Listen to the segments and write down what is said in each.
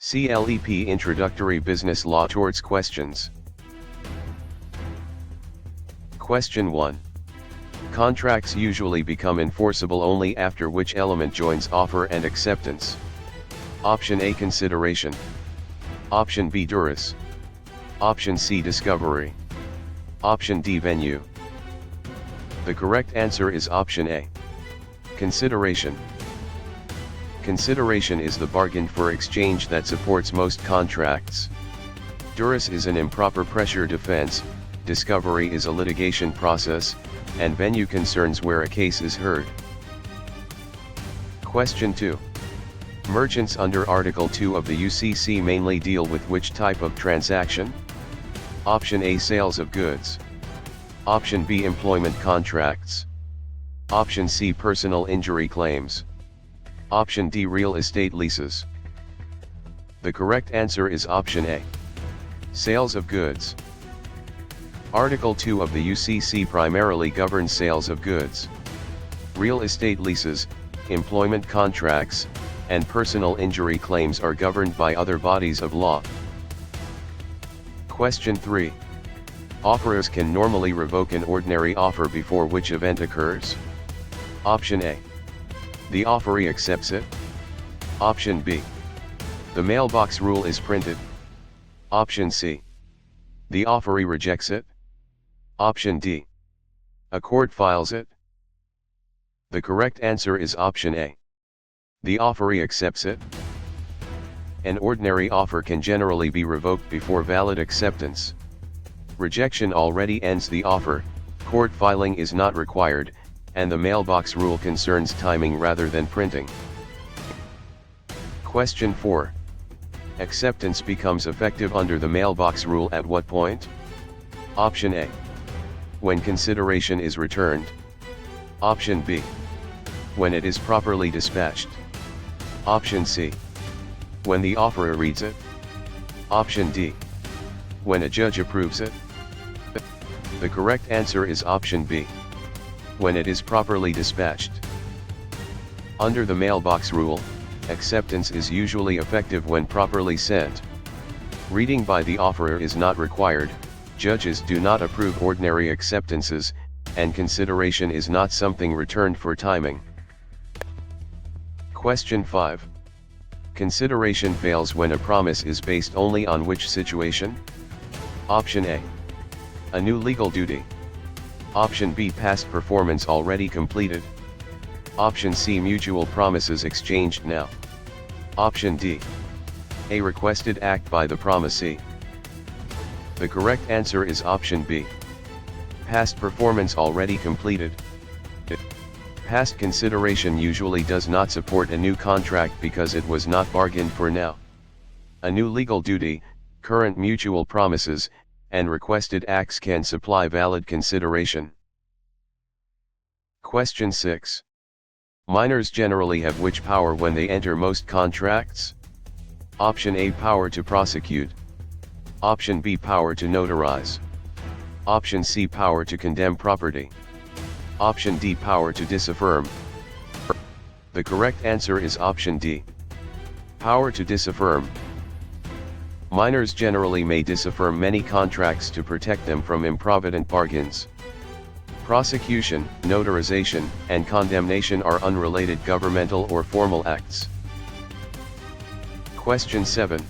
CLEP Introductory Business Law Torts Questions. Question 1. Contracts usually become enforceable only after which element joins offer and acceptance? Option A, consideration. Option B, duress. Option C, discovery. Option D, venue. The correct answer is option A. Consideration. Consideration is the bargain for exchange that supports most contracts. Duress is an improper pressure defense, discovery is a litigation process, and venue concerns where a case is heard. Question 2. Merchants under Article 2 of the UCC mainly deal with which type of transaction? Option A, sales of goods. Option B, employment contracts. Option C, personal injury claims. Option D, real estate leases. The correct answer is option A. Sales of goods. Article 2 of the UCC primarily governs sales of goods. Real estate leases, employment contracts, and personal injury claims are governed by other bodies of law. Question 3. Offerors can normally revoke an ordinary offer before which event occurs? Option A. The offeree accepts it. Option B. The mailbox rule is printed. Option C. The offeree rejects it. Option D. A court files it. The correct answer is option A. The offeree accepts it. An ordinary offer can generally be revoked before valid acceptance. Rejection already ends the offer, court filing is not required, and the mailbox rule concerns timing rather than printing. Question 4. Acceptance becomes effective under the mailbox rule at what point? Option A. When consideration is returned. Option B. When it is properly dispatched. Option C. When the offerer reads it. Option D. When a judge approves it. The correct answer is option B. When it is properly dispatched. Under the mailbox rule, acceptance is usually effective when properly sent. Reading by the offerer is not required, judges do not approve ordinary acceptances, and consideration is not something returned for timing. Question 5. Consideration fails when a promise is based only on which situation? Option A. A new legal duty. Option B, past performance already completed. Option C, mutual promises exchanged now. Option D. A requested act by the promisee. The correct answer is option B. Past performance already completed. Past consideration usually does not support a new contract because it was not bargained for now. A new legal duty, current mutual promises, and requested acts can supply valid consideration. Question 6. Minors generally have which power when they enter most contracts? Option A, power to prosecute. Option B, power to notarize. Option C, power to condemn property. Option D, power to disaffirm. The correct answer is option D. Power to disaffirm. Minors generally may disaffirm many contracts to protect them from improvident bargains. Prosecution, notarization, and condemnation are unrelated governmental or formal acts. Question 7.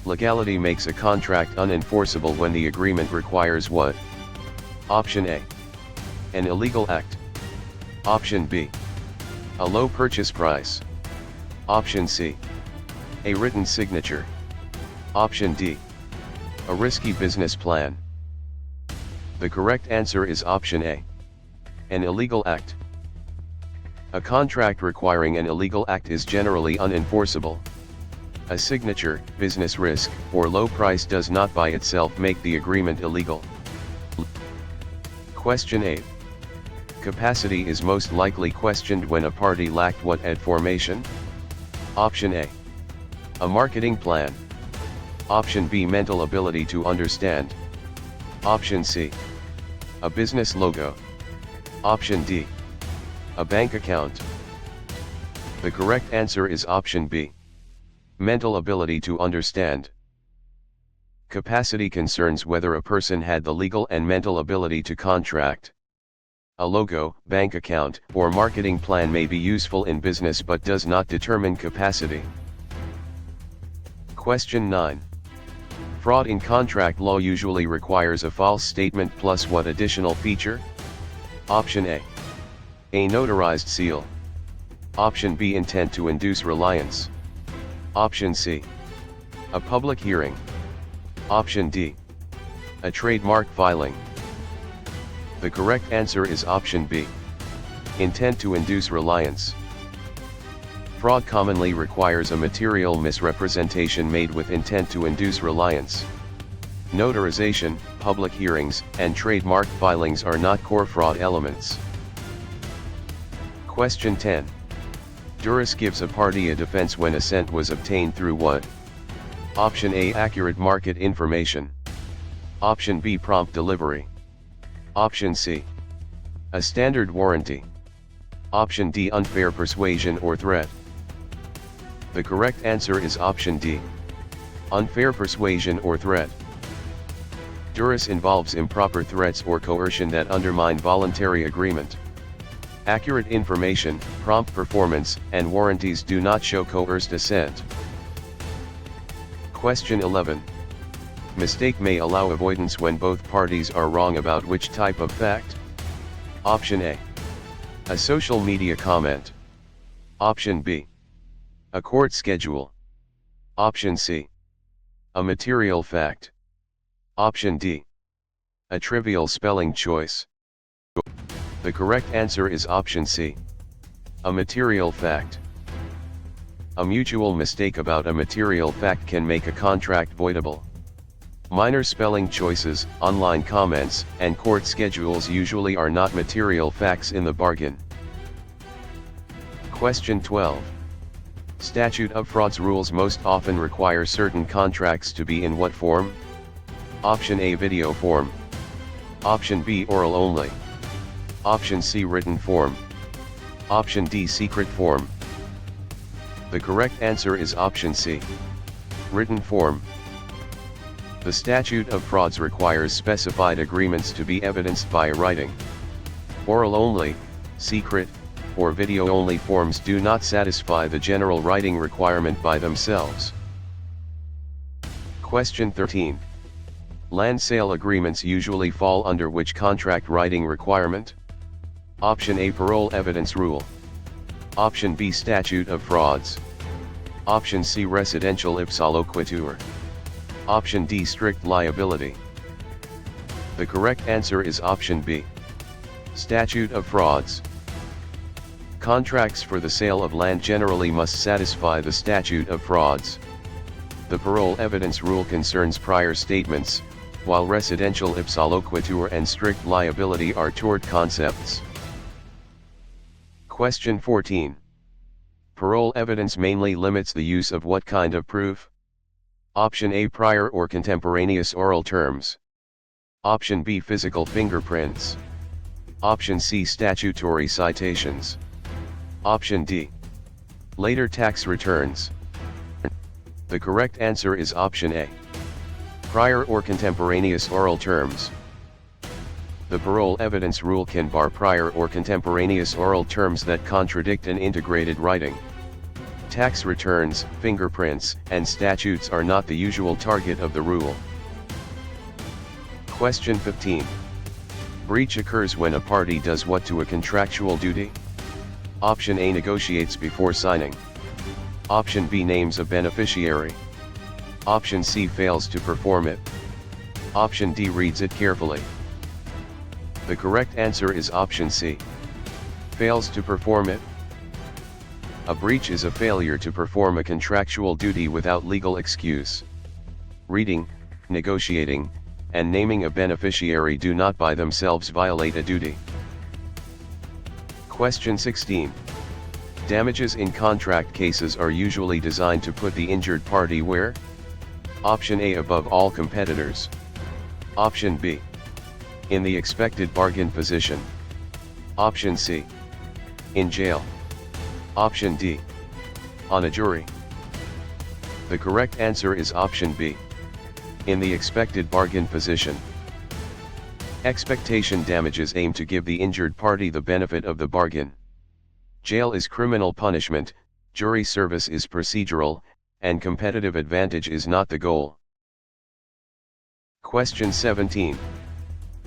Legality makes a contract unenforceable when the agreement requires what? Option A. An illegal act. Option B. A low purchase price. Option C. A written signature. Option D. A risky business plan. The correct answer is option A. An illegal act. A contract requiring an illegal act is generally unenforceable. A signature, business risk, or low price does not by itself make the agreement illegal. Question 8. Capacity is most likely questioned when a party lacked what at formation? Option A. A marketing plan. Option B, mental ability to understand. Option C. A business logo. Option D. A bank account. The correct answer is option B. Mental ability to understand. Capacity concerns whether a person had the legal and mental ability to contract. A logo, bank account, or marketing plan may be useful in business but does not determine capacity. Question 9. Fraud in contract law usually requires a false statement plus what additional feature? Option A. A notarized seal. Option B. Intent to induce reliance. Option C. A public hearing. Option D. A trademark filing. The correct answer is option B. Intent to induce reliance. Fraud commonly requires a material misrepresentation made with intent to induce reliance. Notarization, public hearings, and trademark filings are not core fraud elements. Question 10. Juris gives a party a defense when assent was obtained through what? Option A. Accurate market information. Option B. Prompt delivery. Option C. A standard warranty. Option D. Unfair persuasion or threat. The correct answer is option D. Unfair persuasion or threat. Juris involves improper threats or coercion that undermine voluntary agreement. Accurate information, prompt performance, and warranties do not show coerced assent. Question 11. Mistake may allow avoidance when both parties are wrong about which type of fact? Option A. A social media comment. Option B. A court schedule. Option C. A material fact. Option D. A trivial spelling choice. The correct answer is option C. A material fact. A mutual mistake about a material fact can make a contract voidable. Minor spelling choices, online comments, and court schedules usually are not material facts in the bargain. Question 12. Statute of frauds rules most often require certain contracts to be in what form? Option A. Video form. Option B. Oral only. Option C. Written form. Option D. Secret form. The correct answer is option C. Written form. The statute of frauds requires specified agreements to be evidenced by writing. Oral only, secret, or video only forms do not satisfy the general writing requirement by themselves. Question 13. Land sale agreements usually fall under which contract writing requirement? Option A. Parole evidence rule. Option B. Statute of frauds. Option C. Residential ipsa loquitur. Option D. Strict liability. The correct answer is option B. Statute of frauds. Contracts for the sale of land generally must satisfy the statute of frauds. The parole evidence rule concerns prior statements, while residential ipsa loquitur and strict liability are tort concepts. Question 14. Parole evidence mainly limits the use of what kind of proof? Option A. Prior or contemporaneous oral terms. Option B. Physical fingerprints. Option C. Statutory citations. Option D. Later tax returns. The correct answer is option A. Prior or contemporaneous oral terms. The parole evidence rule can bar prior or contemporaneous oral terms that contradict an integrated writing. Tax returns, fingerprints, and statutes are not the usual target of the rule. Question 15. Breach occurs when a party does what to a contractual duty? Option A. Negotiates before signing. Option B. Names a beneficiary. Option C. Fails to perform it. Option D. Reads it carefully. The correct answer is option C. Fails to perform it. A breach is a failure to perform a contractual duty without legal excuse. Reading, negotiating, and naming a beneficiary do not by themselves violate a duty. Question 16. Damages in contract cases are usually designed to put the injured party where? Option A. Above all competitors. Option B. In the expected bargain position. Option C. In jail. Option D. On a jury. The correct answer is option B. In the expected bargain position. Expectation damages aim to give the injured party the benefit of the bargain. Jail is criminal punishment, jury service is procedural, and competitive advantage is not the goal. Question 17.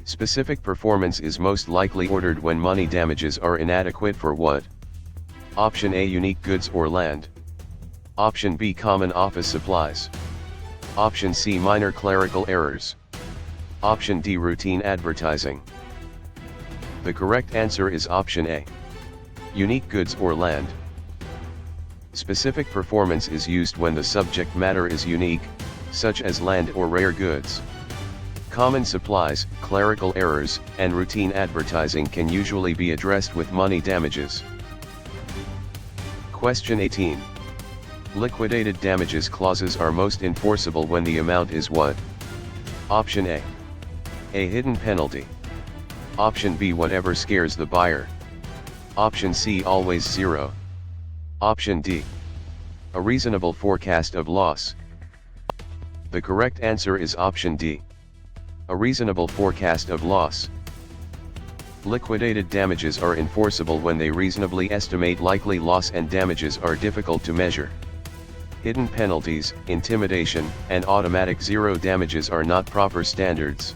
Specific performance is most likely ordered when money damages are inadequate for what? Option A, unique goods or land. Option B, common office supplies. Option C, minor clerical errors. Option D, routine advertising. The correct answer is option A. Unique goods or land. Specific performance is used when the subject matter is unique, such as land or rare goods. Common supplies, clerical errors, and routine advertising can usually be addressed with money damages. Question 18. Liquidated damages clauses are most enforceable when the amount is what? Option A. A hidden penalty. Option B, whatever scares the buyer. Option C, always zero. Option D. A reasonable forecast of loss. The correct answer is option D. A reasonable forecast of loss. Liquidated damages are enforceable when they reasonably estimate likely loss and damages are difficult to measure. Hidden penalties, intimidation, and automatic zero damages are not proper standards.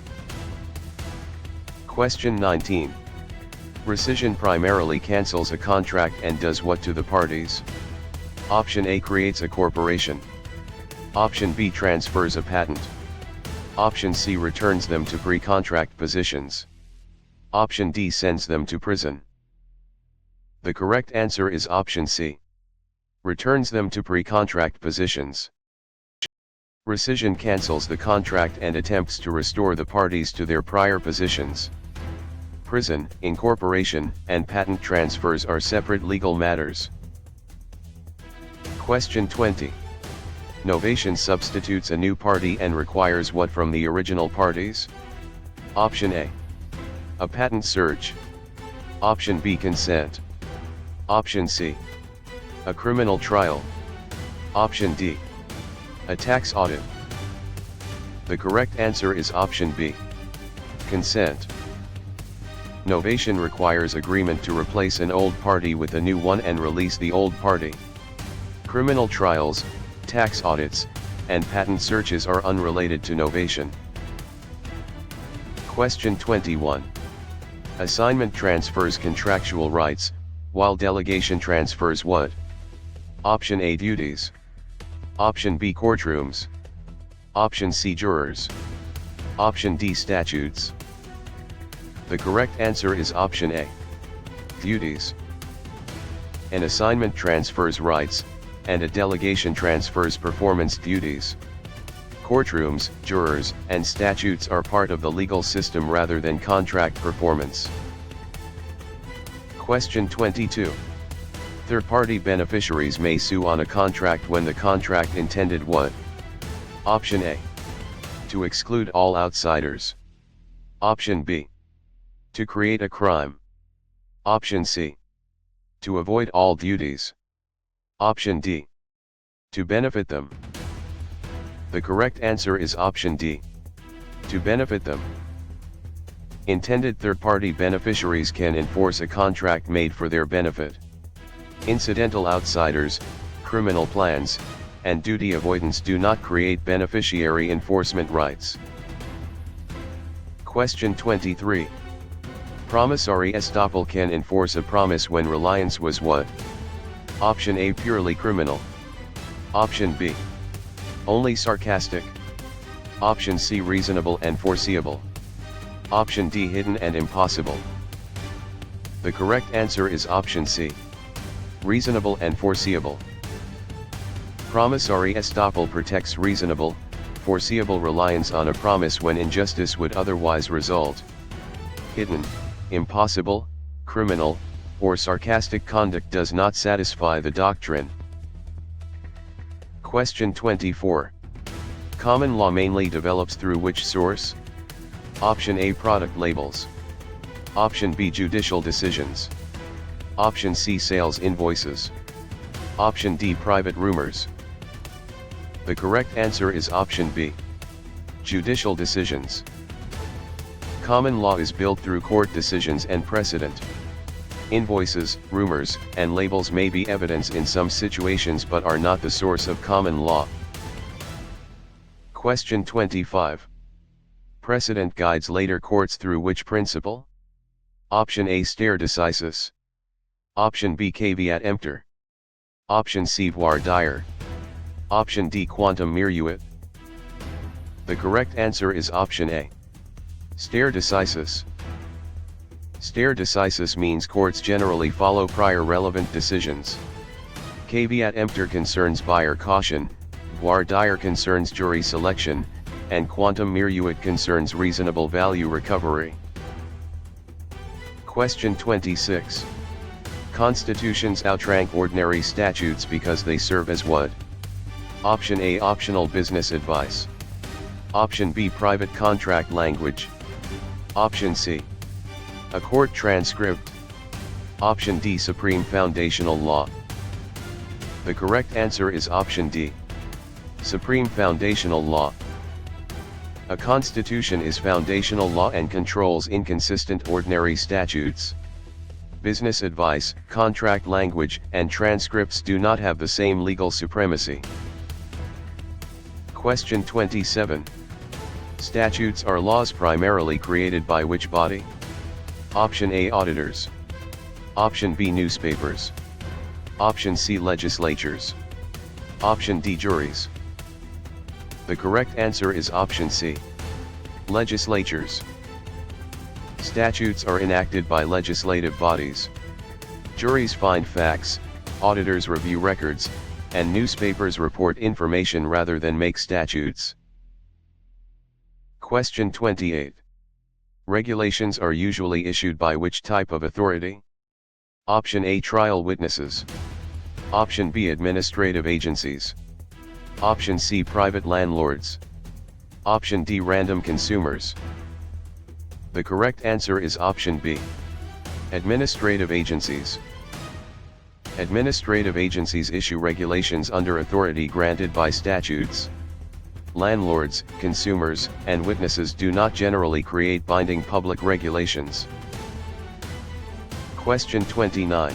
Question 19. Rescission primarily cancels a contract and does what to the parties? Option A, creates a corporation. Option B, transfers a patent. Option C, returns them to pre-contract positions. Option D, sends them to prison. The correct answer is option C. Returns them to pre-contract positions. Rescission cancels the contract and attempts to restore the parties to their prior positions. Prison, incorporation, and patent transfers are separate legal matters. Question 20. Novation substitutes a new party and requires what from the original parties? Option A. A patent search. Option B, consent. Option C. A criminal trial. Option D. A tax audit. The correct answer is option B. Consent. Novation requires agreement to replace an old party with a new one and release the old party. Criminal trials, tax audits, and patent searches are unrelated to novation. Question 21. Assignment transfers contractual rights, while delegation transfers what? Option A, duties. Option B, courtrooms. Option C, jurors. Option D, statutes. The correct answer is option A. Duties. An assignment transfers rights, and a delegation transfers performance duties. Courtrooms, jurors, and statutes are part of the legal system rather than contract performance. Question 22. Third-party beneficiaries may sue on a contract when the contract intended what? Option A. To exclude all outsiders. Option B. To create a crime. Option C. To avoid all duties. Option D. To benefit them. The correct answer is option D. To benefit them. Intended third-party beneficiaries can enforce a contract made for their benefit. Incidental outsiders, criminal plans, and duty avoidance do not create beneficiary enforcement rights. Question 23. Promissory estoppel can enforce a promise when reliance was what? Option A, purely criminal. Option B. Only sarcastic. Option C, reasonable and foreseeable. Option D, hidden and impossible. The correct answer is option C. Reasonable and foreseeable. Promissory estoppel protects reasonable, foreseeable reliance on a promise when injustice would otherwise result. Hidden, impossible, criminal, or sarcastic conduct does not satisfy the doctrine. Question 24. Common law mainly develops through which source? Option A, product labels. Option B, judicial decisions. Option C, sales invoices. Option D, private rumors. The correct answer is option B. Judicial decisions. Common law is built through court decisions and precedent. Invoices, rumors, and labels may be evidence in some situations but are not the source of common law. Question 25. Precedent guides later courts through which principle? Option A, stare decisis. Option B, caveat emptor. Option C, voir dire. Option D, quantum meruit. The correct answer is option A. Stare decisis. Stare decisis means courts generally follow prior relevant decisions. Caveat emptor concerns buyer caution, voir dire concerns jury selection, and quantum meruit concerns reasonable value recovery. Question 26. Constitutions outrank ordinary statutes because they serve as what? Option A, optional business advice. Option B, private contract language. Option C, a court transcript. Option D, supreme foundational law. The correct answer is option D. Supreme foundational law. A constitution is foundational law and controls inconsistent ordinary statutes. Business advice, contract language, and transcripts do not have the same legal supremacy. Question 27. Statutes are laws primarily created by which body? Option A, auditors. Option B, newspapers. Option C, legislatures. Option D, juries. The correct answer is option C. Legislatures. Statutes are enacted by legislative bodies. Juries find facts, auditors review records, and newspapers report information rather than make statutes. Question 28. Regulations are usually issued by which type of authority? Option A, trial witnesses. Option B, administrative agencies. Option C, private landlords. Option D, random consumers. The correct answer is option B. Administrative agencies. Administrative agencies issue regulations under authority granted by statutes. Landlords, consumers, and witnesses do not generally create binding public regulations. Question 29.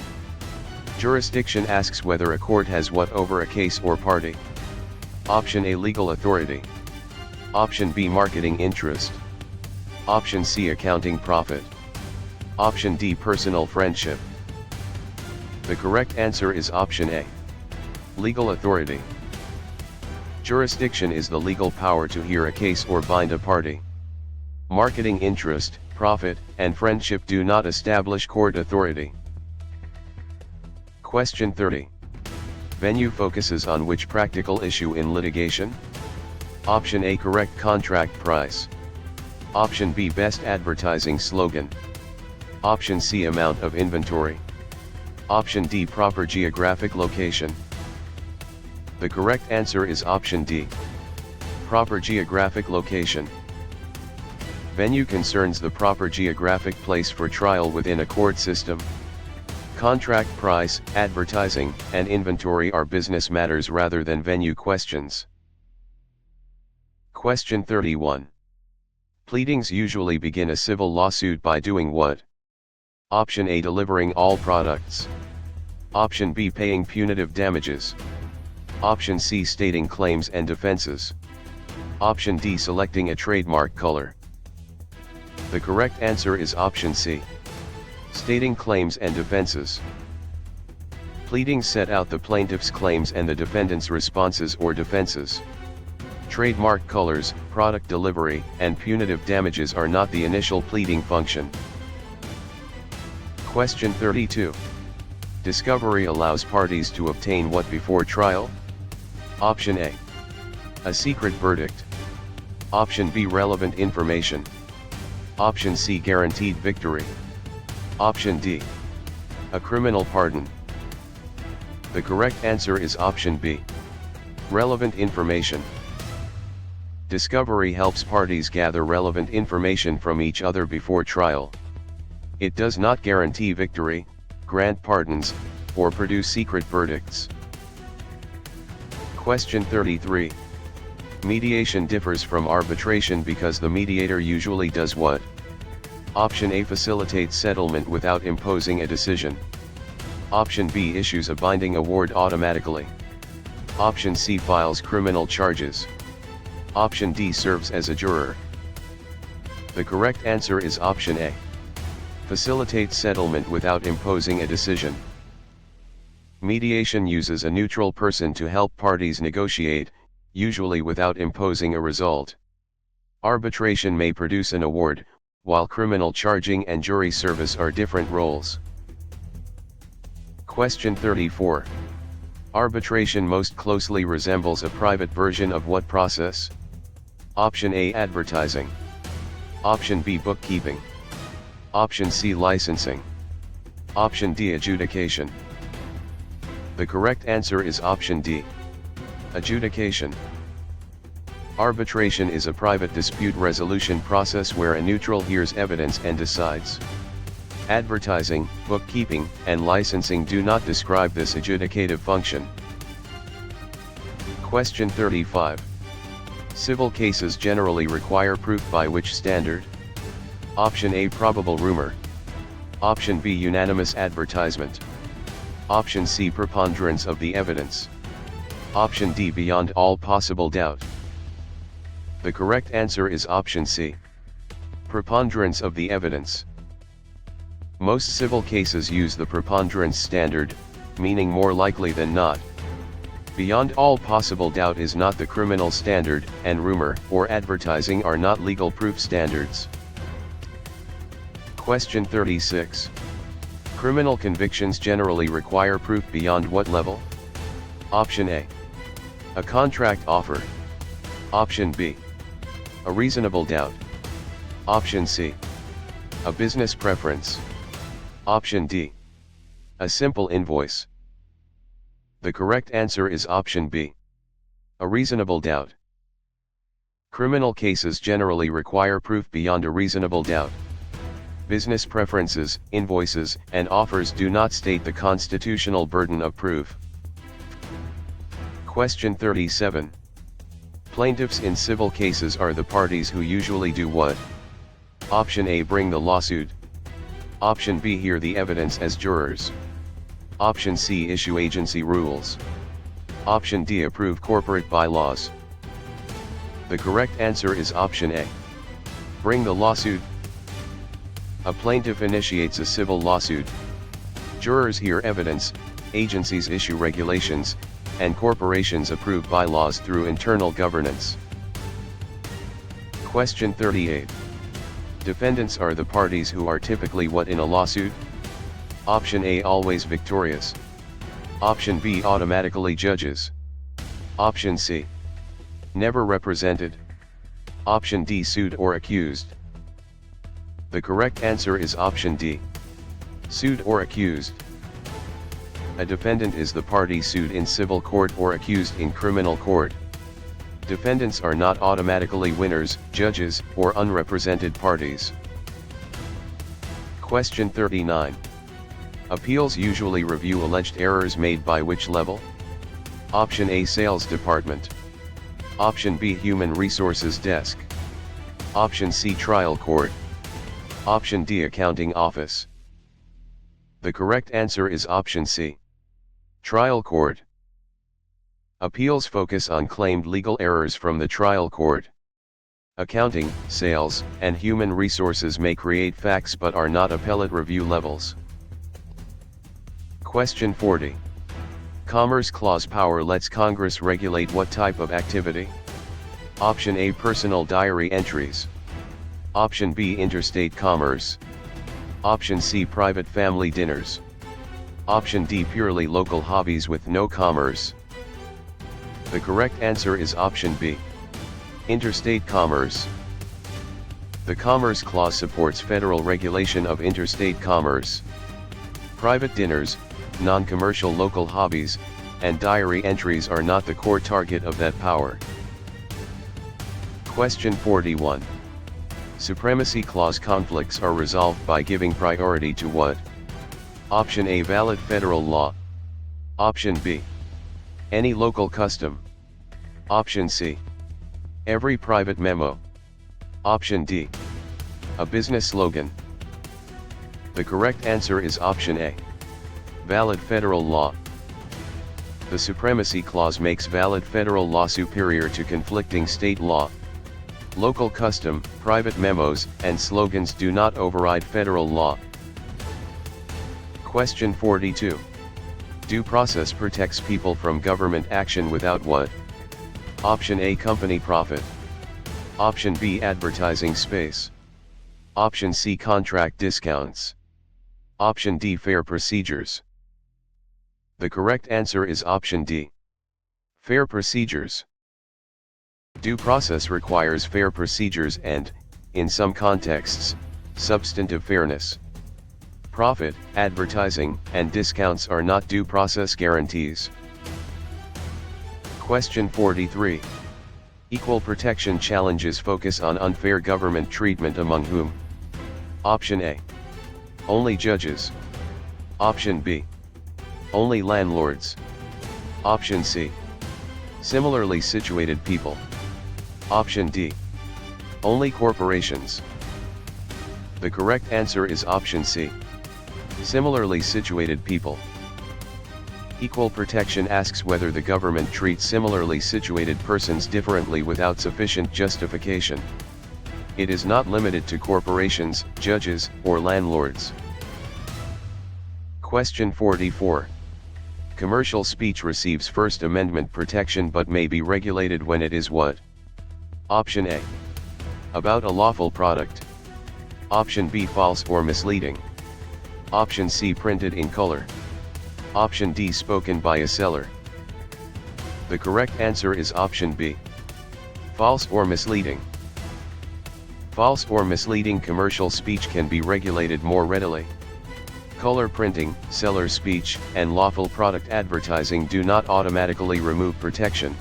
Jurisdiction asks whether a court has what over a case or party. Option A, legal authority. Option B, marketing interest. Option C, accounting profit. Option D, personal friendship. The correct answer is option A. Legal authority. Jurisdiction is the legal power to hear a case or bind a party. Marketing interest, profit, and friendship do not establish court authority. Question 30. Venue focuses on which practical issue in litigation? Option A, correct contract price. Option B, best advertising slogan. Option C, amount of inventory. Option D, proper geographic location. The correct answer is option D. Proper geographic location. Venue concerns the proper geographic place for trial within a court system. Contract price, advertising, and inventory are business matters rather than venue questions. Question 31. Pleadings usually begin a civil lawsuit by doing what? Option A, delivering all products. Option B, paying punitive damages. Option C, stating claims and defenses. Option D, selecting a trademark color. The correct answer is option C. Stating claims and defenses. Pleadings set out the plaintiff's claims and the defendant's responses or defenses. Trademark colors, product delivery, and punitive damages are not the initial pleading function. Question 32. Discovery allows parties to obtain what before trial? Option A, a secret verdict. Option B, relevant information. Option C, guaranteed victory. Option D, a criminal pardon. The correct answer is option B, relevant information. Discovery helps parties gather relevant information from each other before trial. It does not guarantee victory, grant pardons, or produce secret verdicts. Question 33. Mediation differs from arbitration because the mediator usually does what? Option A, facilitates settlement without imposing a decision. Option B, issues a binding award automatically. Option C, files criminal charges. Option D, serves as a juror. The correct answer is option A. Facilitates settlement without imposing a decision. Mediation uses a neutral person to help parties negotiate, usually without imposing a result. Arbitration may produce an award, while criminal charging and jury service are different roles. Question 34. Arbitration most closely resembles a private version of what process? Option A, advertising. Option B, bookkeeping. Option C, licensing. Option D, adjudication. The correct answer is option D. Adjudication. Arbitration is a private dispute resolution process where a neutral hears evidence and decides. Advertising, bookkeeping, and licensing do not describe this adjudicative function. Question 35. Civil cases generally require proof by which standard? Option A, probable rumor. Option B, unanimous advertisement. Option C, preponderance of the evidence. Option D, beyond all possible doubt. The correct answer is option C. Preponderance of the evidence. Most civil cases use the preponderance standard, meaning more likely than not. Beyond all possible doubt is not the criminal standard, and rumor or advertising are not legal proof standards. Question 36. Criminal convictions generally require proof beyond what level? Option A. A contract offer. Option B. A reasonable doubt. Option C. A business preference. Option D. A simple invoice. The correct answer is option B. A reasonable doubt. Criminal cases generally require proof beyond a reasonable doubt. Business preferences, invoices, and offers do not state the constitutional burden of proof. Question 37. Plaintiffs in civil cases are the parties who usually do what? Option A, bring the lawsuit. Option B, hear the evidence as jurors. Option C, issue agency rules. Option D, approve corporate bylaws. The correct answer is option A. Bring the lawsuit. A plaintiff initiates a civil lawsuit. Jurors hear evidence, agencies issue regulations, and corporations approve bylaws through internal governance. Question 38. Defendants are the parties who are typically what in a lawsuit? Option A, always victorious. Option B, automatically judges. Option C, never represented. Option D, sued or accused. The correct answer is option D. Sued or accused. A defendant is the party sued in civil court or accused in criminal court. Defendants are not automatically winners, judges, or unrepresented parties. Question 39. Appeals usually review alleged errors made by which level? Option A, Sales Department. Option B, Human Resources Desk. Option C, Trial Court. Option D, Accounting Office. The correct answer is option C. Trial Court. Appeals focus on claimed legal errors from the trial court. Accounting, sales, and human resources may create facts but are not appellate review levels. Question 40. Commerce Clause power lets Congress regulate what type of activity? Option A, personal diary entries. Option B, interstate commerce. Option C, private family dinners. Option D, purely local hobbies with no commerce. The correct answer is option B. Interstate commerce. The Commerce Clause supports federal regulation of interstate commerce. Private dinners, non-commercial local hobbies, and diary entries are not the core target of that power. Question 41. Supremacy Clause conflicts are resolved by giving priority to what? Option A, valid federal law. Option B, any local custom. Option C. Every private memo. Option D. A business slogan. The correct answer is option A. Valid federal law. The Supremacy Clause makes valid federal law superior to conflicting state law. Local custom, private memos, and slogans do not override federal law. Question 42. Due process protects people from government action without what? Option A. Company profit. Option B. Advertising space. Option C. Contract discounts. Option D. Fair procedures. The correct answer is option D. Fair procedures. Due process requires fair procedures and, in some contexts, substantive fairness. Profit, advertising, and discounts are not due process guarantees. Question 43. Equal protection challenges focus on unfair government treatment among whom? Option A. Only judges. Option B. Only landlords. Option C. Similarly situated people. Option D. Only corporations. The correct answer is option C. Similarly situated people. Equal protection asks whether the government treats similarly situated persons differently without sufficient justification. It is not limited to corporations, judges, or landlords. Question 44. Commercial speech receives First Amendment protection but may be regulated when it is what? Option A. About a lawful product. Option B. False or misleading. Option C. Printed in color. Option D. Spoken by a seller. The correct answer is option B. False or misleading. False or misleading commercial speech can be regulated more readily. Color printing, seller speech, and lawful product advertising do not automatically remove protection.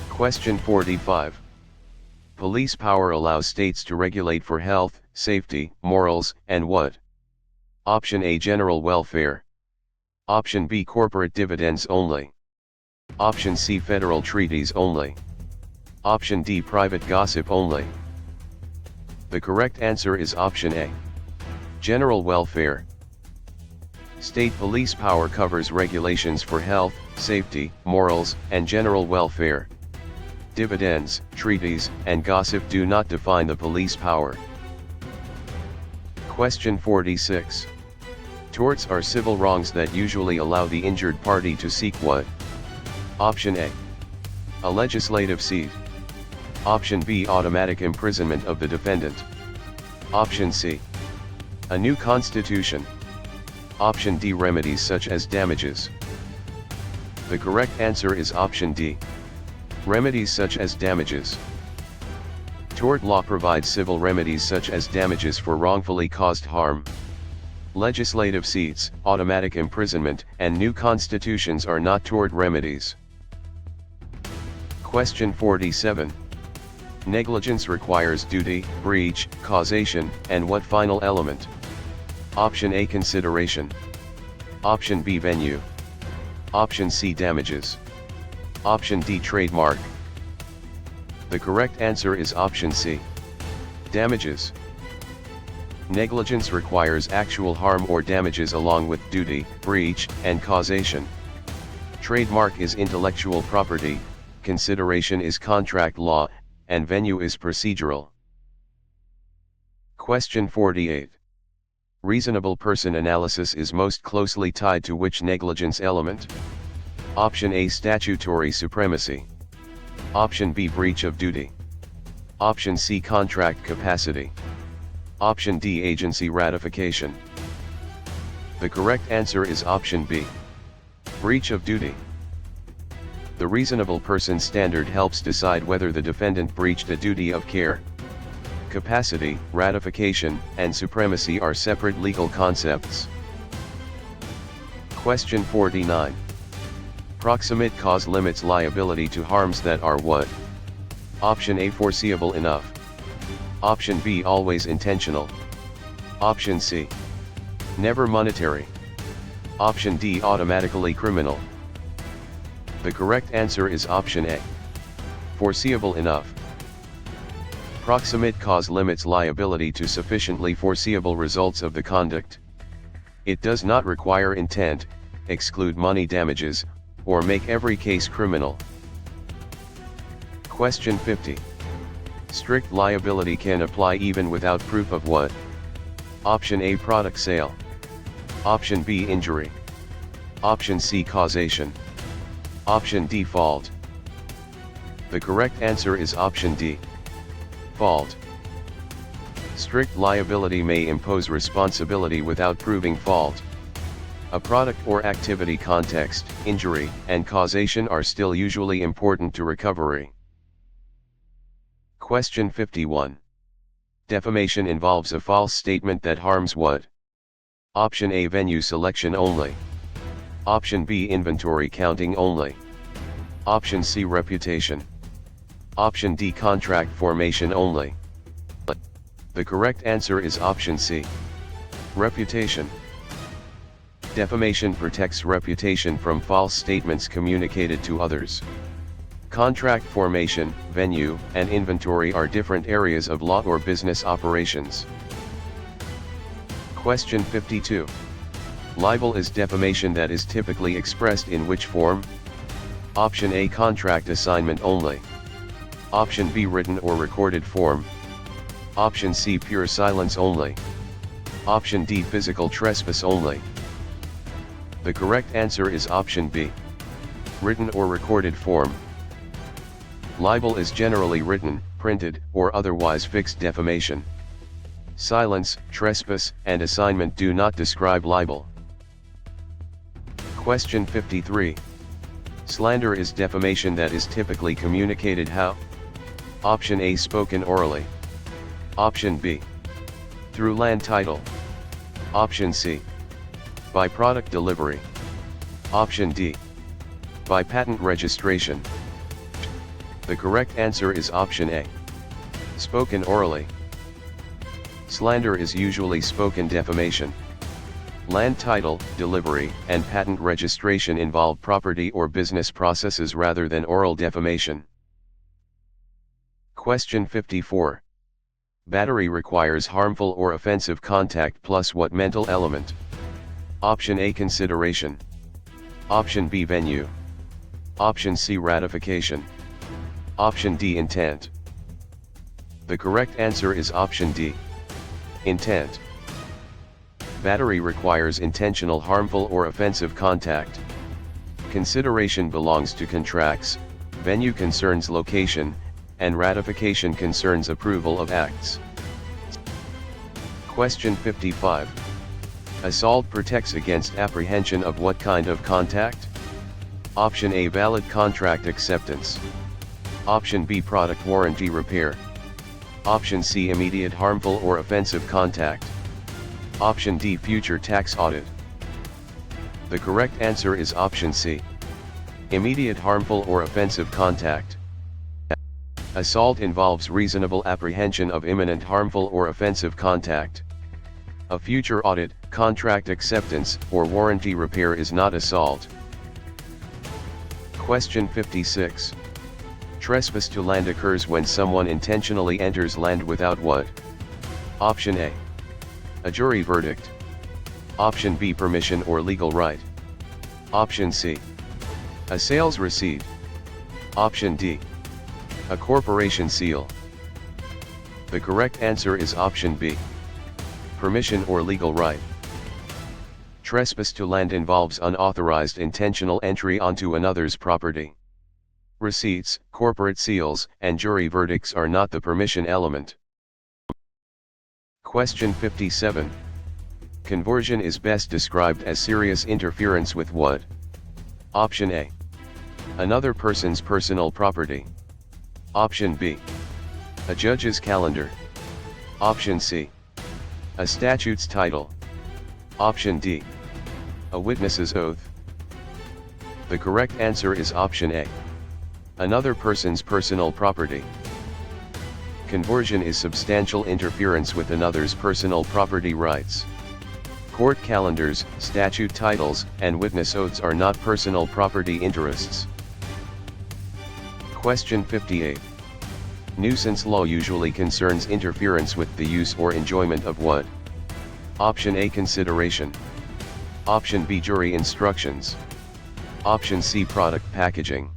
Question 45. Police power allows states to regulate for health, safety, morals, and what? Option A. General welfare. Option B. Corporate dividends only. Option C. Federal treaties only. Option D. Private gossip only. The correct answer is option A. General welfare. State police power covers regulations for health, safety, morals, and general welfare. Dividends, treaties, and gossip do not define the police power. Question 46. Torts are civil wrongs that usually allow the injured party to seek what? Option A. A legislative seat. Option B. Automatic imprisonment of the defendant. Option C. A new constitution. Option D. Remedies such as damages. The correct answer is option D. Remedies such as damages. Tort law provides civil remedies such as damages for wrongfully caused harm. Legislative seats, automatic imprisonment, and new constitutions are not tort remedies. Question 47. Negligence requires duty, breach, causation, and what final element? Option A. Consideration. Option B. Venue. Option C. Damages. Option D. Trademark. The correct answer is option C. Damages. Negligence requires actual harm or damages along with duty, breach, and causation. Trademark is intellectual property, consideration is contract law, and venue is procedural. Question 48. Reasonable person analysis is most closely tied to which negligence element? Option A. Statutory supremacy. Option B. Breach of duty. Option C. Contract capacity. Option D. Agency ratification. The correct answer is option B. Breach of duty. The reasonable person standard helps decide whether the defendant breached a duty of care. Capacity, ratification, and supremacy are separate legal concepts. Question 49. Proximate cause limits liability to harms that are what? Option A. Foreseeable enough. Option B. Always intentional. Option C. Never monetary. Option D. Automatically criminal. The correct answer is option A. Foreseeable enough. Proximate cause limits liability to sufficiently foreseeable results of the conduct. It does not require intent, exclude money damages, or make every case criminal. Question 50. Strict liability can apply even without proof of what? Option A, product sale. Option B, injury. Option C, causation. Option D, fault. The correct answer is option D. Fault. Strict liability may impose responsibility without proving fault. A product or activity context, injury, and causation are still usually important to recovery. Question 51. Defamation involves a false statement that harms what? Option A, venue selection only. Option B, inventory counting only. Option C, reputation. Option D, contract formation only. The correct answer is option C. Reputation. Defamation protects reputation from false statements communicated to others. Contract formation, venue, and inventory are different areas of law or business operations. Question 52. Libel is defamation that is typically expressed in which form? Option A, contract assignment only. Option B, written or recorded form. Option C, pure silence only. Option D, physical trespass only. The correct answer is option B. Written or recorded form. Libel is generally written, printed, or otherwise fixed defamation. Silence, trespass, and assignment do not describe libel. Question 53. Slander is defamation that is typically communicated how? Option A, spoken orally. Option B, through land title. Option C, by product delivery. Option D, by patent registration. The correct answer is option A. Spoken orally. Slander is usually spoken defamation. Land title, delivery, and patent registration involve property or business processes rather than oral defamation. Question 54. Battery requires harmful or offensive contact plus what mental element? Option A, consideration. Option B, venue. Option C, ratification. Option D, intent. The correct answer is option D. Intent. Battery requires intentional harmful or offensive contact. Consideration belongs to contracts, venue concerns location, and ratification concerns approval of acts. Question 55. Assault protects against apprehension of what kind of contact? Option A, valid contract acceptance. Option B, product warranty repair. Option C, immediate harmful or offensive contact. Option D, future tax audit. The correct answer is option C. Immediate harmful or offensive contact. Assault involves reasonable apprehension of imminent harmful or offensive contact. A future audit, contract acceptance, or warranty repair is not assault. Question 56. Trespass to land occurs when someone intentionally enters land without what? Option A, a jury verdict. Option B, permission or legal right. Option C, a sales receipt. Option D, a corporation seal. The correct answer is option B, permission or legal right. Trespass to land involves unauthorized intentional entry onto another's property. Receipts, corporate seals, and jury verdicts are not the permission element. Question 57. Conversion is best described as serious interference with what? Option A, another person's personal property. Option B, a judge's calendar. Option C, a statute's title. Option D, a witness's oath. The correct answer is option A, another person's personal property. Conversion is substantial interference with another's personal property rights. Court calendars, statute titles, and witness oaths are not personal property interests. Question 58. Nuisance law usually concerns interference with the use or enjoyment of what? Option A, consideration. Option B, jury instructions. Option C, product packaging.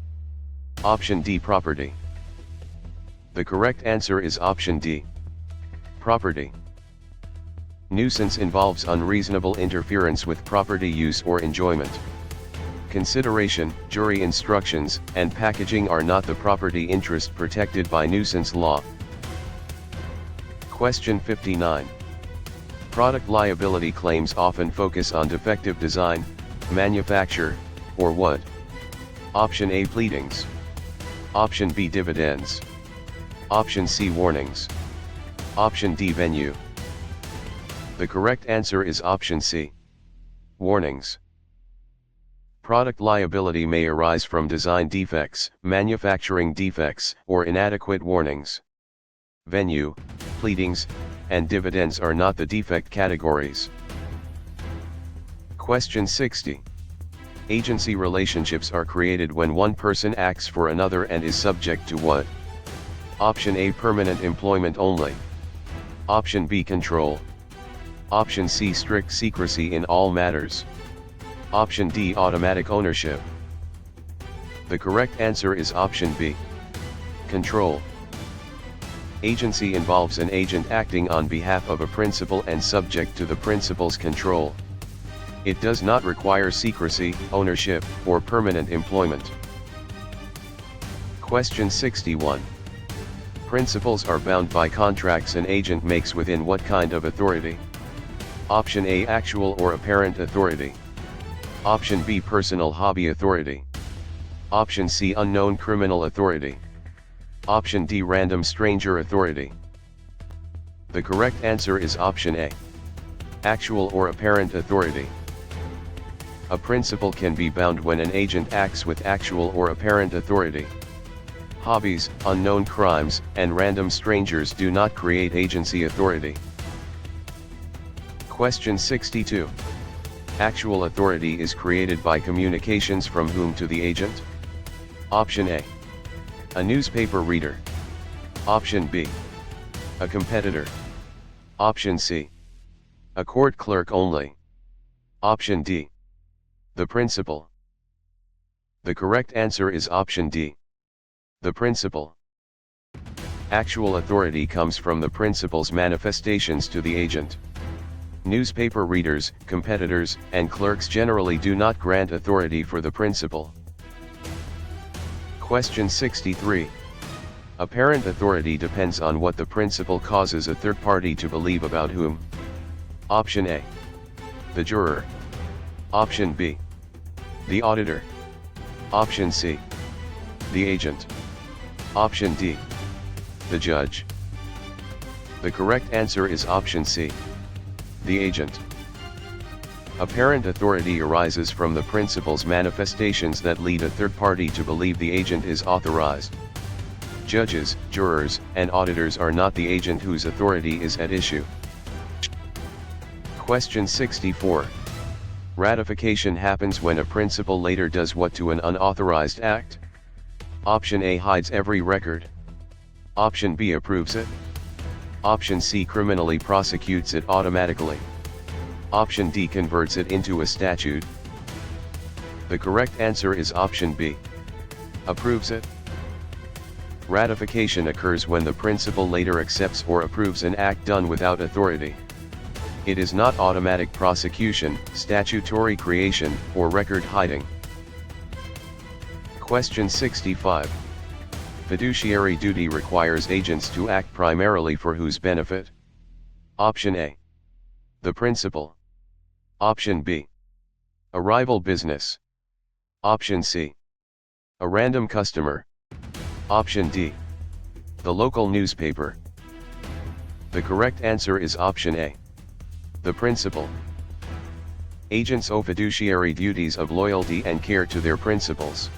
Option D, property. The correct answer is option D, property. Nuisance involves unreasonable interference with property use or enjoyment. Consideration, jury instructions, and packaging are not the property interest protected by nuisance law. Question 59. Product liability claims often focus on defective design, manufacture, or what? Option A, pleadings. Option B, dividends. Option C, warnings. Option D, venue. The correct answer is option C, warnings. Product liability may arise from design defects, manufacturing defects, or inadequate warnings. Venue, pleadings, and dividends are not the defect categories. Question 60. Agency relationships are created when one person acts for another and is subject to what? Option A, permanent employment only. Option B, control. Option C, strict secrecy in all matters. Option D, automatic ownership. The correct answer is option B, control. Agency involves an agent acting on behalf of a principal and subject to the principal's control. It does not require secrecy, ownership, or permanent employment. Question 61. Principals are bound by contracts an agent makes within what kind of authority? Option A, actual or apparent authority. Option B, personal hobby authority. Option C, unknown criminal authority. Option D, random stranger authority. The correct answer is option A, actual or apparent authority. A principal can be bound when an agent acts with actual or apparent authority. Hobbies, unknown crimes, and random strangers do not create agency authority. Question 62. Actual authority is created by communications from whom to the agent? Option A, a newspaper reader. Option B, a competitor. Option C, a court clerk only. Option D, the principal. The correct answer is option D, the principal. Actual authority comes from the principal's manifestations to the agent. Newspaper readers, competitors, and clerks generally do not grant authority for the principal. Question 63. Apparent authority depends on what the principal causes a third party to believe about whom? Option A, the juror. Option B, the auditor. Option C, the agent. Option D, the judge. The correct answer is option C, the agent. Apparent authority arises from the principal's manifestations that lead a third party to believe the agent is authorized. Judges, jurors, and auditors are not the agent whose authority is at issue. Question 64. Ratification happens when a principal later does what to an unauthorized act? Option A, hides every record. Option B, approves it. Option C, criminally prosecutes it automatically. Option D, converts it into a statute. The correct answer is option B, approves it. Ratification occurs when the principal later accepts or approves an act done without authority. It is not automatic prosecution, statutory creation, or record hiding. Question 65. Fiduciary duty requires agents to act primarily for whose benefit? Option A, the principal. Option B, a rival business. Option C, a random customer. Option D, the local newspaper. The correct answer is option A, the principal. Agents owe fiduciary duties of loyalty and care to their principals.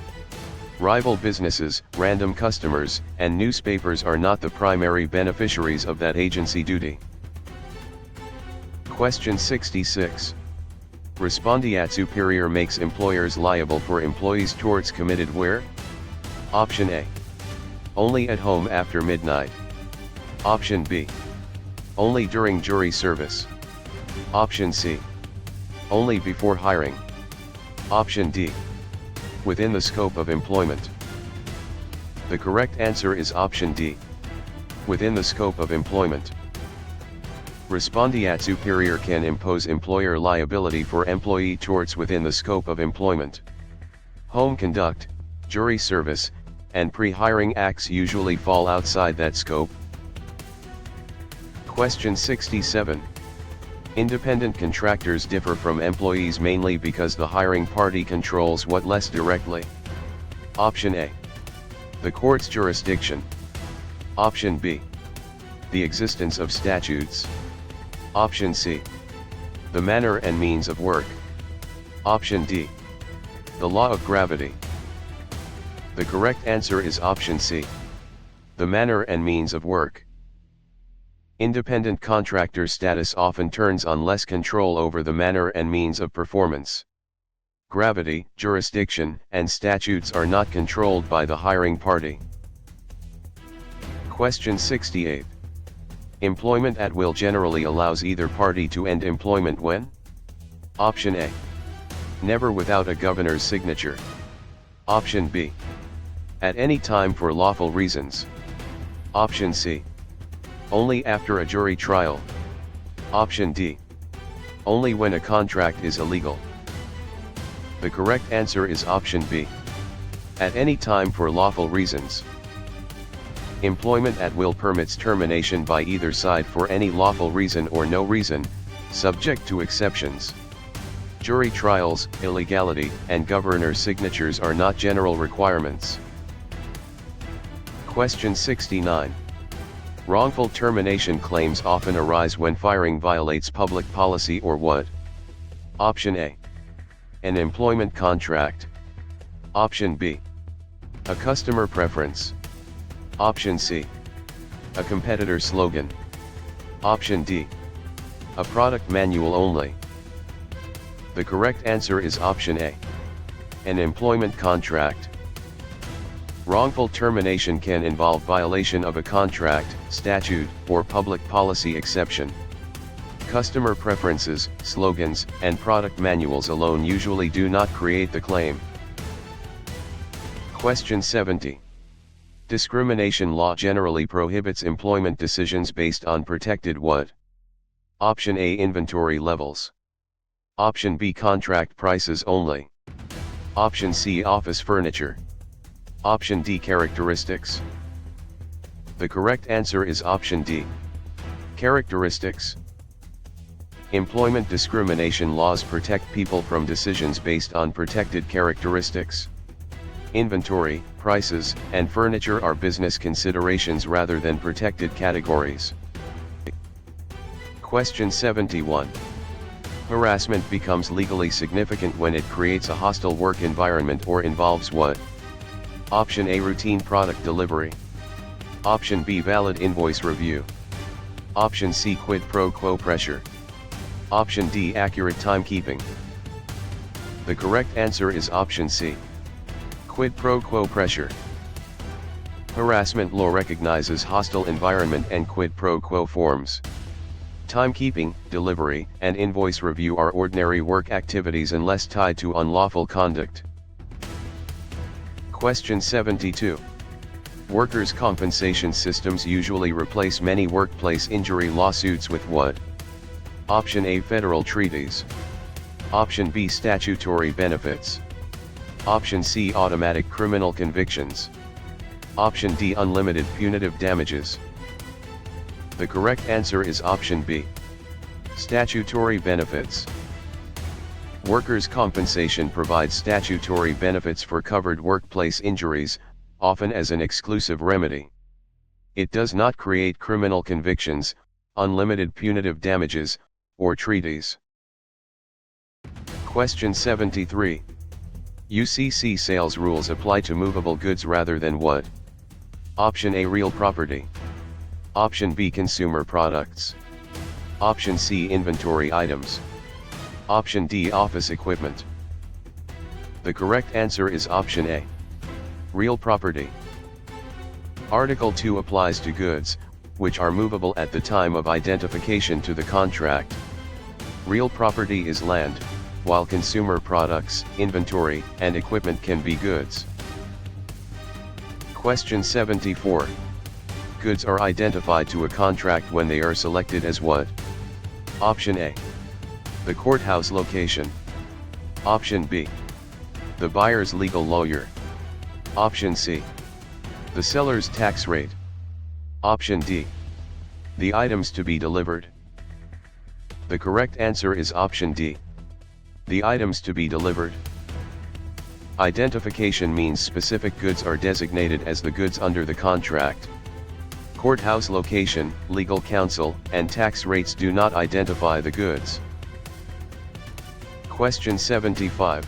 Rival businesses, random customers, and newspapers are not the primary beneficiaries of that agency duty. Question 66. Respondeat superior makes employers liable for employees' torts committed where? Option A, only at home after midnight. Option B, only during jury service. Option C, only before hiring. Option D, within the scope of employment. The correct answer is option D, within the scope of employment. Respondeat superior can impose employer liability for employee torts within the scope of employment. Home conduct, jury service, and pre-hiring acts usually fall outside that scope. Question 67. Independent contractors differ from employees mainly because the hiring party controls what less directly. Option A, the court's jurisdiction. Option B, the existence of statutes. Option C, the manner and means of work. Option D, the law of gravity. The correct answer is option C, the manner and means of work. Independent contractor status often turns on less control over the manner and means of performance. Gravity, jurisdiction, and statutes are not controlled by the hiring party. Question 68. Employment at will generally allows either party to end employment when? Option A, never without a governor's signature. Option B, at any time for lawful reasons. Option C, only after a jury trial. Option D, only when a contract is illegal. The correct answer is option B, at any time for lawful reasons. Employment at will permits termination by either side for any lawful reason or no reason, subject to exceptions. Jury trials, illegality, and governor's signatures are not general requirements. Question 69. Wrongful termination claims often arise when firing violates public policy or what? Option A, an employment contract. Option B, a customer preference. Option C, a competitor slogan. Option D, a product manual only. The correct answer is option A, an employment contract. Wrongful termination can involve violation of a contract, statute, or public policy exception. Customer preferences, slogans, and product manuals alone usually do not create the claim. Question 70. Discrimination law generally prohibits employment decisions based on protected what? Option A, inventory levels. Option B, contract prices only. Option C, office furniture. Option D, characteristics. The correct answer is option D, characteristics. Employment discrimination laws protect people from decisions based on protected characteristics. Inventory, prices, and furniture are business considerations rather than protected categories. Question 71. Harassment becomes legally significant when it creates a hostile work environment or involves what? Option A, routine product delivery. Option B, valid invoice review. Option C, quid pro quo pressure. Option D, accurate timekeeping. The correct answer is option C, quid pro quo pressure. Harassment law recognizes hostile environment and quid pro quo forms. Timekeeping, delivery, and invoice review are ordinary work activities unless tied to unlawful conduct. Question 72. Workers' compensation systems usually replace many workplace injury lawsuits with what? Option A, federal treaties. Option B, statutory benefits. Option C, automatic criminal convictions. Option D, unlimited punitive damages. The correct answer is option B, statutory benefits. Workers' compensation provides statutory benefits for covered workplace injuries, often as an exclusive remedy. It does not create criminal convictions, unlimited punitive damages, or treaties. Question 73. UCC sales rules apply to movable goods rather than what? Option A, real property. Option B, consumer products. Option C, inventory items. Option D, office equipment. The correct answer is option A, real property. Article 2 applies to goods, which are movable at the time of identification to the contract. Real property is land, while consumer products, inventory, and equipment can be goods. Question 74. Goods are identified to a contract when they are selected as what? Option A. The courthouse location. Option B. The buyer's legal lawyer. Option C. The seller's tax rate. Option D. The items to be delivered. The correct answer is option D. The items to be delivered. Identification means specific goods are designated as the goods under the contract. Courthouse location, legal counsel, and tax rates do not identify the goods. Question 75.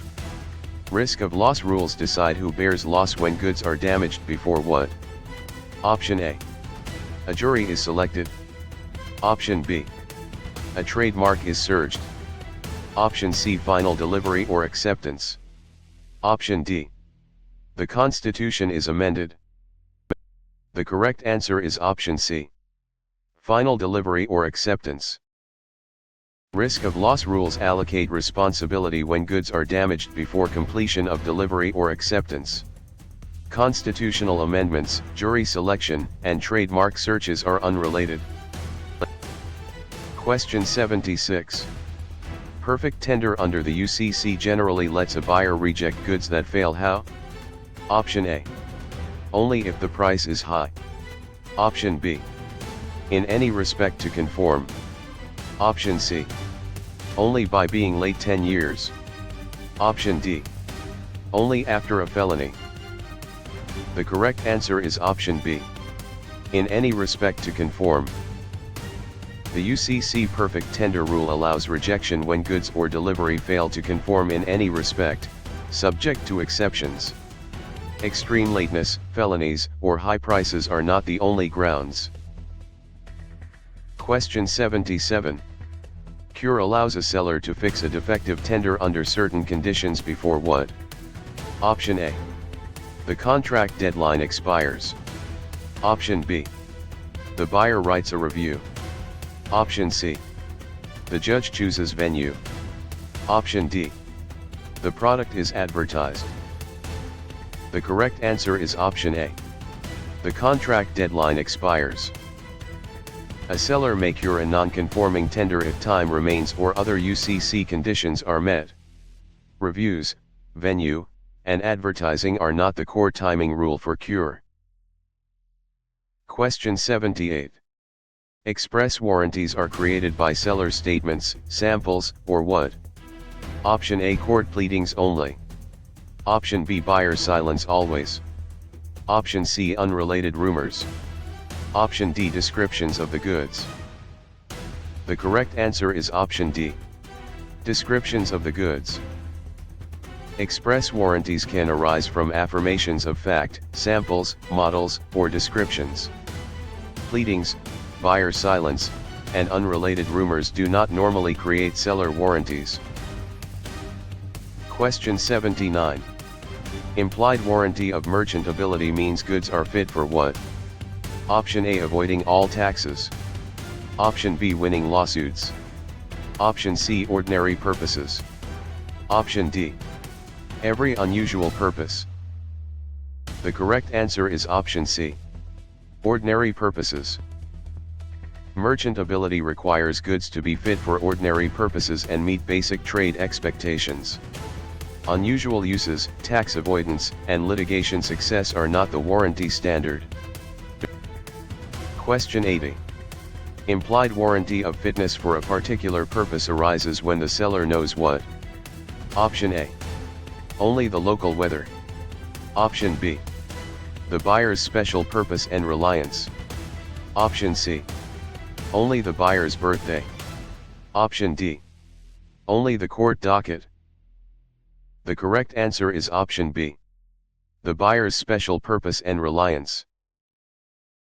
Risk of loss rules decide who bears loss when goods are damaged before what? Option A. A jury is selected. Option B. A trademark is searched. Option C. Final delivery or acceptance. Option D. The Constitution is amended. The correct answer is option C. Final delivery or acceptance. Risk of loss rules allocate responsibility when goods are damaged before completion of delivery or acceptance. Constitutional amendments, jury selection, and trademark searches are unrelated. Question 76. Perfect tender under the UCC generally lets a buyer reject goods that fail how? Option A. Only if the price is high. Option B. In any respect to conform. Option C. Only by being late 10 years. Option D. Only after a felony. The correct answer is option B. In any respect to conform. The UCC perfect tender rule allows rejection when goods or delivery fail to conform in any respect, subject to exceptions. Extreme lateness, felonies, or high prices are not the only grounds. Question 77. Cure allows a seller to fix a defective tender under certain conditions before what? Option A. The contract deadline expires. Option B. The buyer writes a review. Option C. The judge chooses venue. Option D. The product is advertised. The correct answer is option A. The contract deadline expires. A seller may cure a non-conforming tender if time remains or other UCC conditions are met. Reviews, venue, and advertising are not the core timing rule for cure. Question 78. Express warranties are created by seller statements, samples, or what? Option A. Court pleadings only. Option B. Buyer silence always. Option C. Unrelated rumors. Option D. Descriptions of the goods. The correct answer is option D. Descriptions of the goods. Express warranties can arise from affirmations of fact, samples, models, or descriptions. Pleadings, buyer silence, and unrelated rumors do not normally create seller warranties. Question 79. Implied warranty of merchantability means goods are fit for what? Option A. Avoiding all taxes. Option B. Winning lawsuits. Option C. Ordinary purposes. Option D. Every unusual purpose. The correct answer is option C. Ordinary purposes. Merchantability requires goods to be fit for ordinary purposes and meet basic trade expectations. Unusual uses, tax avoidance, and litigation success are not the warranty standard. Question 80. Implied warranty of fitness for a particular purpose arises when the seller knows what? Option A. Only the local weather. Option B. The buyer's special purpose and reliance. Option C. Only the buyer's birthday. Option D. Only the court docket. The correct answer is option B. The buyer's special purpose and reliance.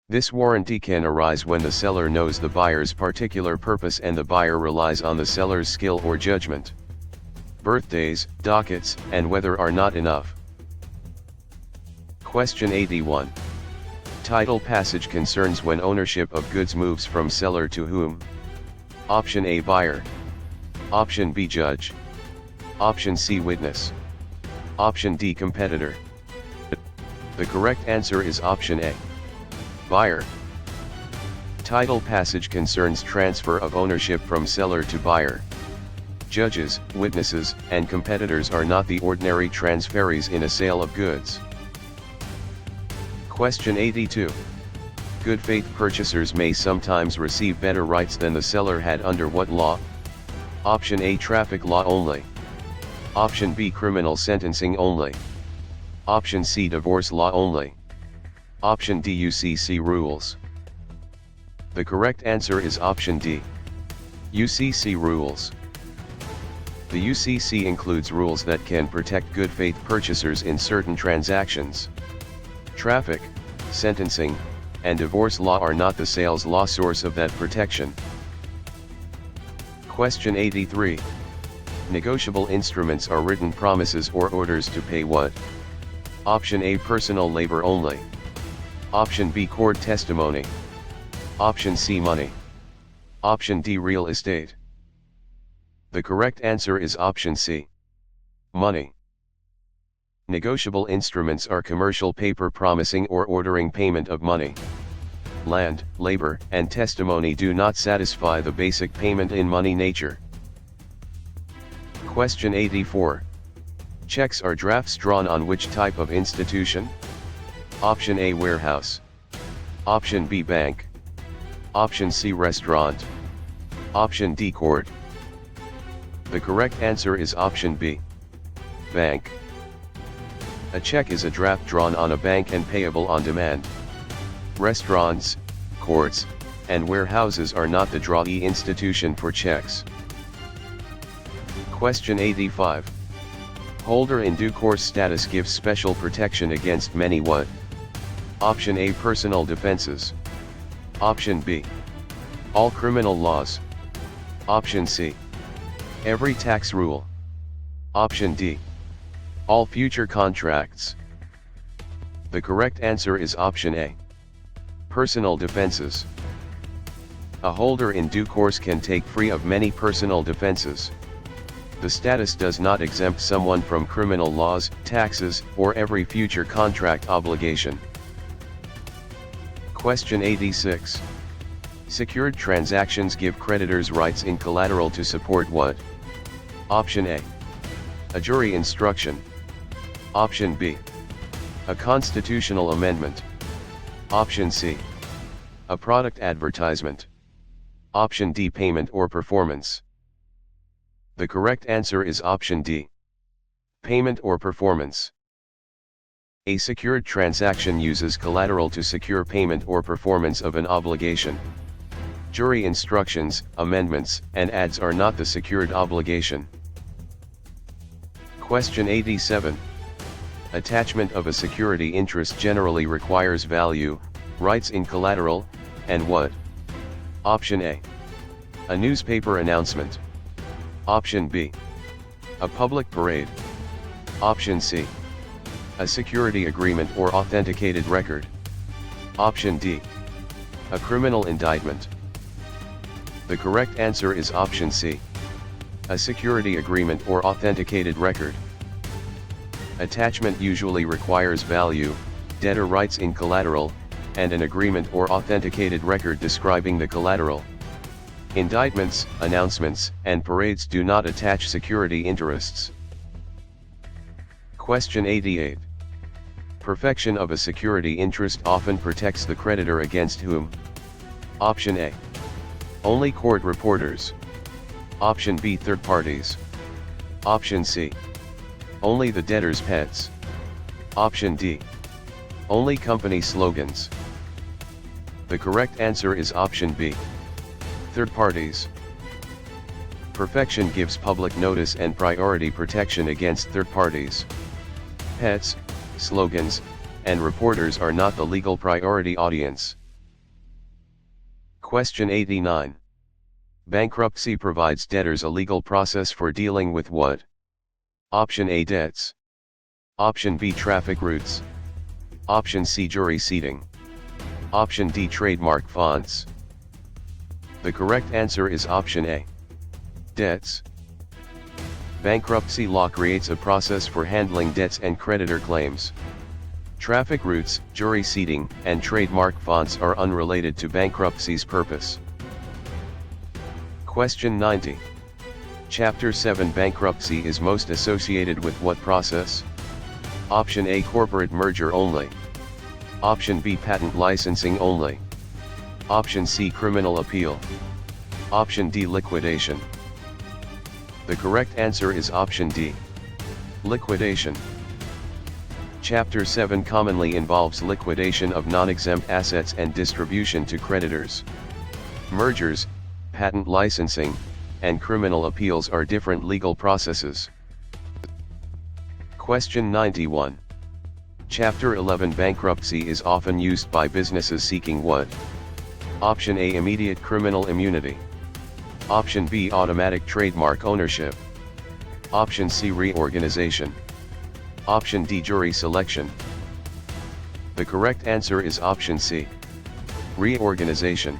This warranty can arise when the seller knows the buyer's particular purpose and the buyer relies on the seller's skill or judgment. Birthdays, dockets, and weather are not enough. Question 81. Title passage concerns when ownership of goods moves from seller to whom? Option A, buyer. Option B, judge. Option C, witness. Option D, competitor. The correct answer is option A, buyer. Title passage concerns transfer of ownership from seller to buyer. Judges, witnesses, and competitors are not the ordinary transferees in a sale of goods. Question 82. Good faith purchasers may sometimes receive better rights than the seller had under what law? Option A, traffic law only. Option B, criminal sentencing only. Option C, divorce law only. Option D, UCC rules. The correct answer is option D, UCC rules. The UCC includes rules that can protect good faith purchasers in certain transactions. Traffic, sentencing, and divorce law are not the sales law source of that protection. Question 83. Negotiable instruments are written promises or orders to pay what? Option A, personal labor only. Option B, court testimony. Option C, money. Option D, real estate. The correct answer is option C, money. Negotiable instruments are commercial paper promising or ordering payment of money. Land, labor, and testimony do not satisfy the basic payment in money nature. Question 84. Checks are drafts drawn on which type of institution? Option A, warehouse. Option B, bank. Option C, restaurant. Option D, court. The correct answer is option B, bank. A check is a draft drawn on a bank and payable on demand. Restaurants, courts, and warehouses are not the drawee institution for checks. Question 85. Holder in due course status gives special protection against many what? Option A, personal defenses. Option B, all criminal laws. Option C, every tax rule. Option D, all future contracts. The correct answer is option A, personal defenses. A holder in due course can take free of many personal defenses. The status does not exempt someone from criminal laws, taxes, or every future contract obligation. Question 86. Secured transactions give creditors rights in collateral to support what? Option A, jury instruction. Option B, a constitutional amendment. Option C, a product advertisement. Option D, payment or performance. The correct answer is option D, payment or performance. A secured transaction uses collateral to secure payment or performance of an obligation. Jury instructions, amendments, and ads are not the secured obligation. Question 87. Attachment of a security interest generally requires value, rights in collateral, and what? Option A, newspaper announcement. Option B, a public parade. Option C, a security agreement or authenticated record. Option D, a criminal indictment. The correct answer is option C, a security agreement or authenticated record. Attachment usually requires value, debtor rights in collateral, and an agreement or authenticated record describing the collateral. Indictments, announcements, and parades do not attach security interests. Question 88. Perfection of a security interest often protects the creditor against whom? Option A, only court reporters. Option B, third parties. Option C, only the debtor's pets. Option D, only company slogans. The correct answer is option B, third parties. Perfection gives public notice and priority protection against third parties. Pets, slogans, and reporters are not the legal priority audience. Question 89. Bankruptcy provides debtors a legal process for dealing with what? Option A, debts. Option B, traffic routes. Option C, jury seating. Option D. Trademark fonts. The correct answer is option A. Debts. Bankruptcy law creates a process for handling debts and creditor claims. Traffic routes, jury seating, and trademark fonts are unrelated to bankruptcy's purpose. Question 90. Chapter 7 bankruptcy is most associated with what process? Option A. Corporate merger only. Option B. Patent licensing only. Option C. Criminal appeal. Option D. Liquidation. The correct answer is option D. Liquidation. Chapter 7 commonly involves liquidation of non-exempt assets and distribution to creditors. Mergers, patent licensing, and criminal appeals are different legal processes. Question 91. Chapter 11 bankruptcy is often used by businesses seeking what? Option A. Immediate criminal immunity. Option B. Automatic trademark ownership. Option C. Reorganization. Option D. Jury selection. The correct answer is option C. Reorganization.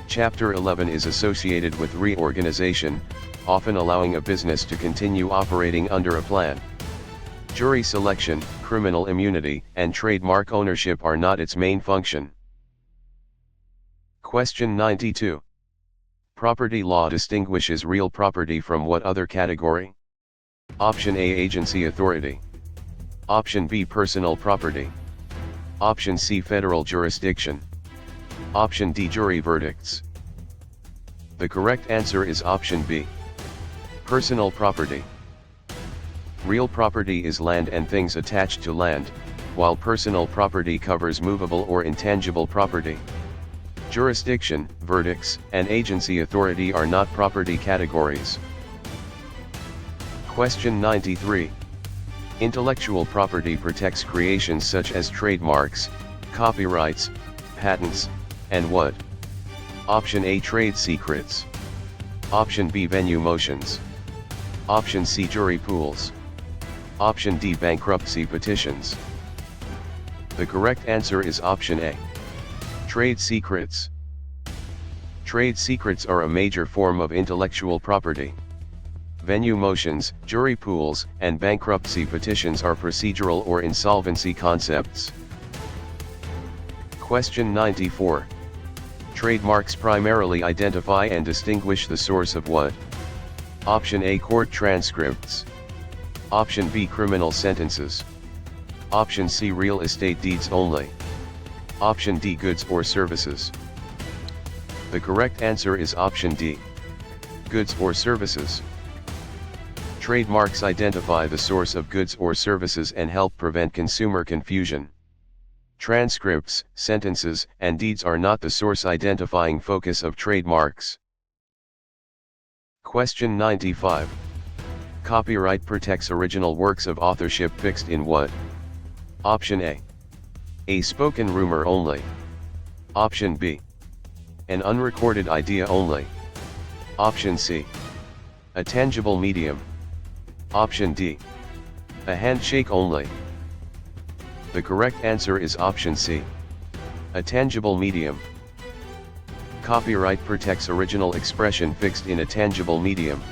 Chapter 11 is associated with reorganization, often allowing a business to continue operating under a plan. Jury selection, criminal immunity, and trademark ownership are not its main function. Question 92. Property law distinguishes real property from what other category? Option A. Agency authority. Option B. Personal property. Option C. Federal jurisdiction. Option D. Jury verdicts. The correct answer is option B. Personal property. Real property is land and things attached to land, while personal property covers movable or intangible property. Jurisdiction, verdicts, and agency authority are not property categories. Question 93. Intellectual property protects creations such as trademarks, copyrights, patents, and what? Option A. Trade secrets. Option B. Venue motions. Option C. Jury pools. Option D. Bankruptcy petitions. The correct answer is option A. Trade secrets. Trade secrets are a major form of intellectual property. Venue motions, jury pools, and bankruptcy petitions are procedural or insolvency concepts. Question 94. Trademarks primarily identify and distinguish the source of what? Option A. Court transcripts. Option B. Criminal sentences. Option C. Real estate deeds only. Option D. Goods or services. The correct answer is option D. Goods or services. Trademarks identify the source of goods or services and help prevent consumer confusion. Transcripts, sentences, and deeds are not the source identifying focus of trademarks. Question 95. Copyright protects original works of authorship fixed in what? Option A. A spoken rumor only. Option B. An unrecorded idea only. Option C. A tangible medium. Option D. A handshake only. The correct answer is option C. A tangible medium. Copyright protects original expression fixed in a tangible medium.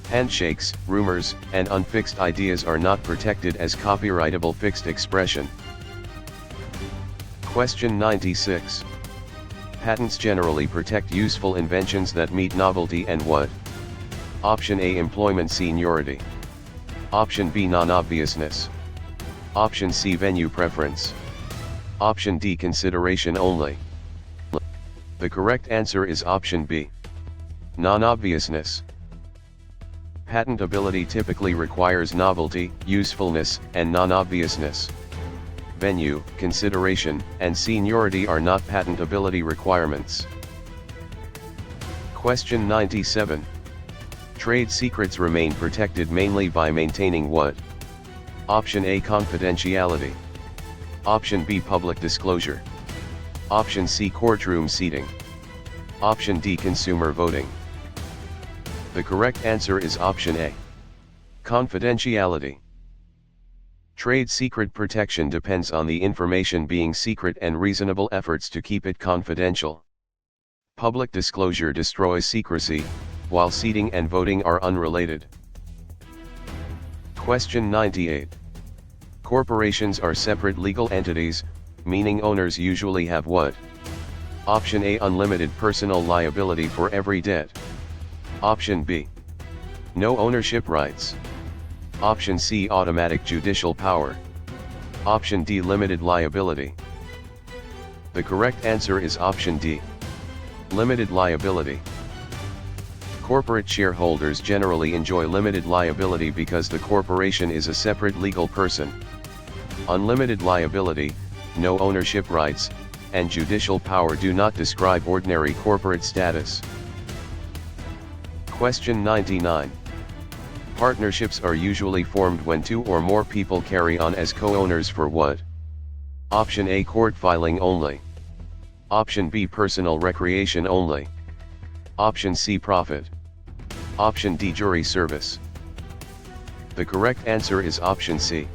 Handshakes, rumors, and unfixed ideas are not protected as copyrightable fixed expression. Question 96. Patents generally protect useful inventions that meet novelty and what? Option A. Employment seniority. Option B. Non-obviousness. Option C. Venue preference. Option D. Consideration only. The correct answer is option B. Non-obviousness. Patentability typically requires novelty, usefulness, and non-obviousness. Venue, consideration, and seniority are not patentability requirements. Question 97. Trade secrets remain protected mainly by maintaining what? Option A. Confidentiality. Option B. Public disclosure. Option C. Courtroom seating. Option D. Consumer voting. The correct answer is option A. Confidentiality. Trade secret protection depends on the information being secret and reasonable efforts to keep it confidential. Public disclosure destroys secrecy, while seating and voting are unrelated. Question 98. Corporations are separate legal entities, meaning owners usually have what? Option A, unlimited personal liability for every debt. Option B, no ownership rights. Option C, automatic judicial power. Option D, limited liability. The correct answer is option D, limited liability. Corporate shareholders generally enjoy limited liability because the corporation is a separate legal person. Unlimited liability, no ownership rights, and judicial power do not describe ordinary corporate status. Question 99. Partnerships are usually formed when two or more people carry on as co-owners for what? Option A, court filing only. Option B, personal recreation only. Option C, profit. Option D, jury service. The correct answer is option C,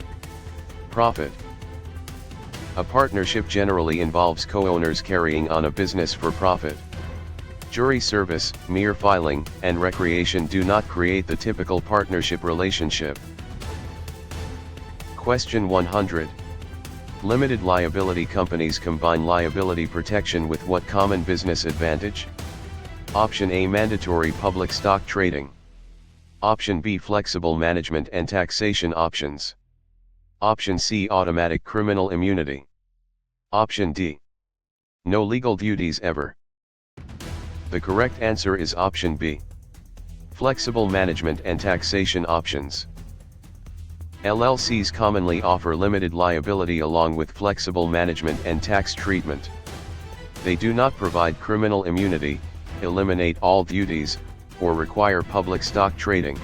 profit. A partnership generally involves co-owners carrying on a business for profit. Jury service, mere filing, and recreation do not create the typical partnership relationship. Question 100. Limited liability companies combine liability protection with what common business advantage? Option A, mandatory public stock trading. Option B, flexible management and taxation options. Option C, automatic criminal immunity. Option D, no legal duties ever. The correct answer is option B, flexible management and taxation options. LLCs commonly offer limited liability along with flexible management and tax treatment. They do not provide criminal immunity, eliminate all duties, or require public stock trading.